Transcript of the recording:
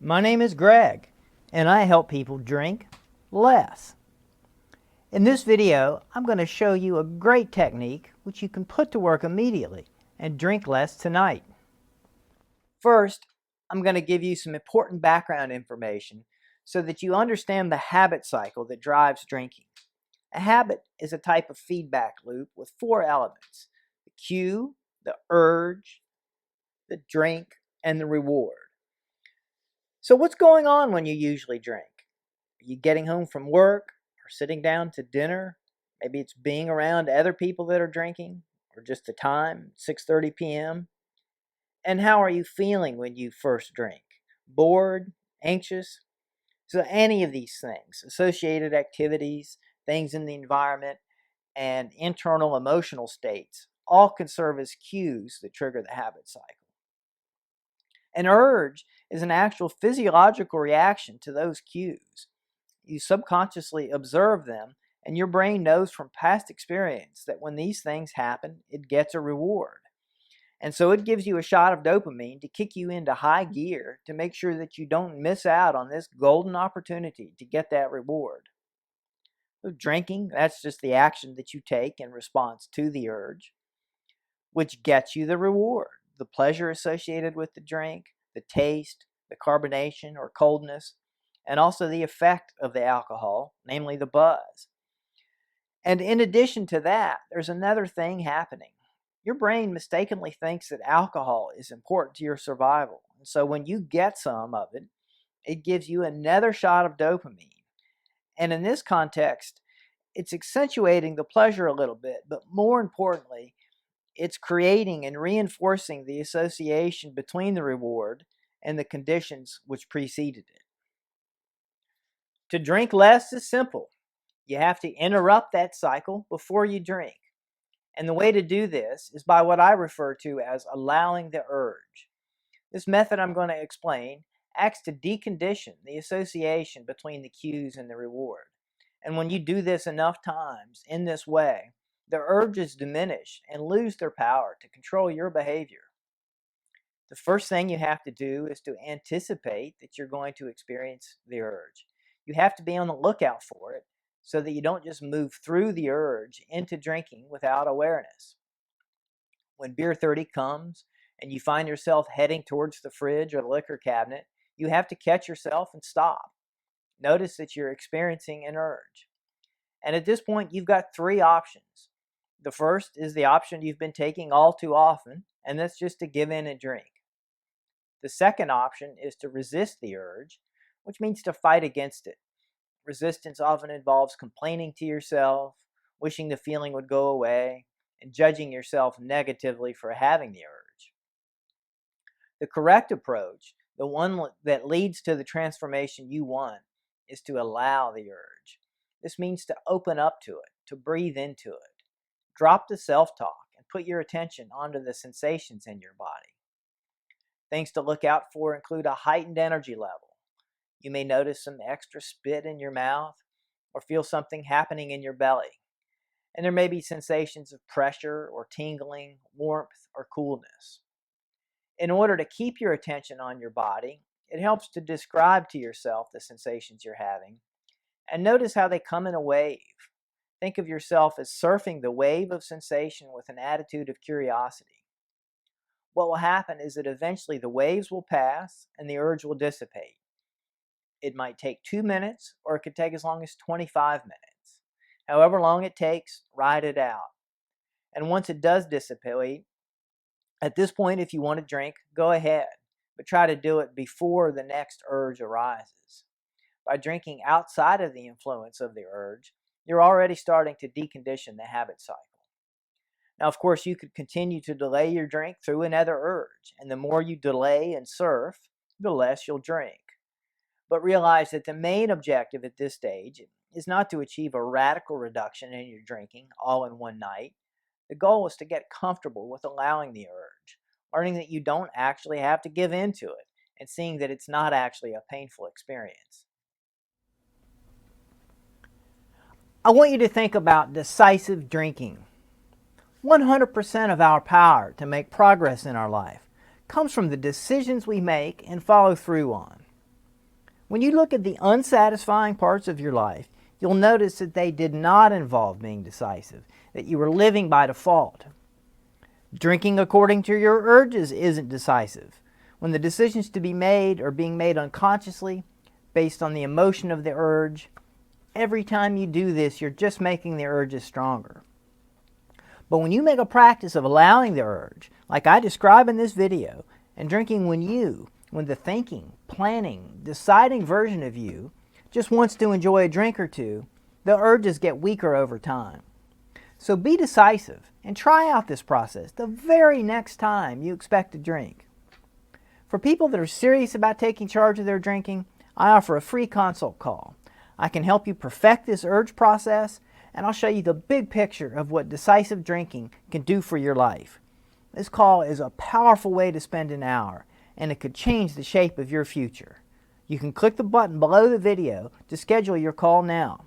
My name is Greg, and I help people drink less. In this video, I'm going to show you a great technique which you can put to work immediately and drink less tonight. First, I'm going to give you some important background information so that you understand the habit cycle that drives drinking. A habit is a type of feedback loop with four elements: the cue, the urge, the drink, and the reward. So what's going on when you usually drink? Are you getting home from work or sitting down to dinner? Maybe it's being around other people that are drinking, or just the time, 6:30 p.m. And how are you feeling when you first drink? Bored? Anxious? So any of these things, associated activities, things in the environment, and internal emotional states, all can serve as cues that trigger the habit cycle. An urge is an actual physiological reaction to those cues. You subconsciously observe them, and your brain knows from past experience that when these things happen, it gets a reward. And so it gives you a shot of dopamine to kick you into high gear to make sure that you don't miss out on this golden opportunity to get that reward. So drinking, that's just the action that you take in response to the urge, which gets you the reward, the pleasure associated with the drink, the taste, the carbonation or coldness, and also the effect of the alcohol, namely the buzz. And in addition to that, there's another thing happening. Your brain mistakenly thinks that alcohol is important to your survival. And so when you get some of it, it gives you another shot of dopamine. And in this context, it's accentuating the pleasure a little bit, but more importantly, it's creating and reinforcing the association between the reward and the conditions which preceded it. To drink less is simple. You have to interrupt that cycle before you drink. And the way to do this is by what I refer to as allowing the urge. This method I'm going to explain acts to decondition the association between the cues and the reward. And when you do this enough times in this way, the urges diminish and lose their power to control your behavior. The first thing you have to do is to anticipate that you're going to experience the urge. You have to be on the lookout for it so that you don't just move through the urge into drinking without awareness. When beer 30 comes and you find yourself heading towards the fridge or the liquor cabinet, you have to catch yourself and stop. Notice that you're experiencing an urge. And at this point, you've got three options. The first is the option you've been taking all too often, and that's just to give in and drink. The second option is to resist the urge, which means to fight against it. Resistance often involves complaining to yourself, wishing the feeling would go away, and judging yourself negatively for having the urge. The correct approach, the one that leads to the transformation you want, is to allow the urge. This means to open up to it, to breathe into it. Drop the self-talk and put your attention onto the sensations in your body. Things to look out for include a heightened energy level. You may notice some extra spit in your mouth or feel something happening in your belly. And there may be sensations of pressure or tingling, warmth, or coolness. In order to keep your attention on your body, it helps to describe to yourself the sensations you're having and notice how they come in a wave. Think of yourself as surfing the wave of sensation with an attitude of curiosity. What will happen is that eventually the waves will pass and the urge will dissipate. It might take 2 minutes, or it could take as long as 25 minutes. However long it takes, ride it out. And once it does dissipate, at this point, if you want to drink, go ahead, but try to do it before the next urge arises. By drinking outside of the influence of the urge, you're already starting to decondition the habit cycle. Now, of course, you could continue to delay your drink through another urge, and the more you delay and surf, the less you'll drink. But realize that the main objective at this stage is not to achieve a radical reduction in your drinking all in one night. The goal is to get comfortable with allowing the urge, learning that you don't actually have to give in to it, and seeing that it's not actually a painful experience. I want you to think about decisive drinking. 100% of our power to make progress in our life comes from the decisions we make and follow through on. When you look at the unsatisfying parts of your life, you'll notice that they did not involve being decisive, that you were living by default. Drinking according to your urges isn't decisive. When the decisions to be made are being made unconsciously, based on the emotion of the urge, every time you do this, you're just making the urges stronger. But when you make a practice of allowing the urge, like I describe in this video, and drinking when the thinking, planning, deciding version of you just wants to enjoy a drink or two, the urges get weaker over time. So be decisive and try out this process the very next time you expect to drink. For people that are serious about taking charge of their drinking, I offer a free consult call. I can help you perfect this urge process, and I'll show you the big picture of what decisive drinking can do for your life. This call is a powerful way to spend an hour, and it could change the shape of your future. You can click the button below the video to schedule your call now.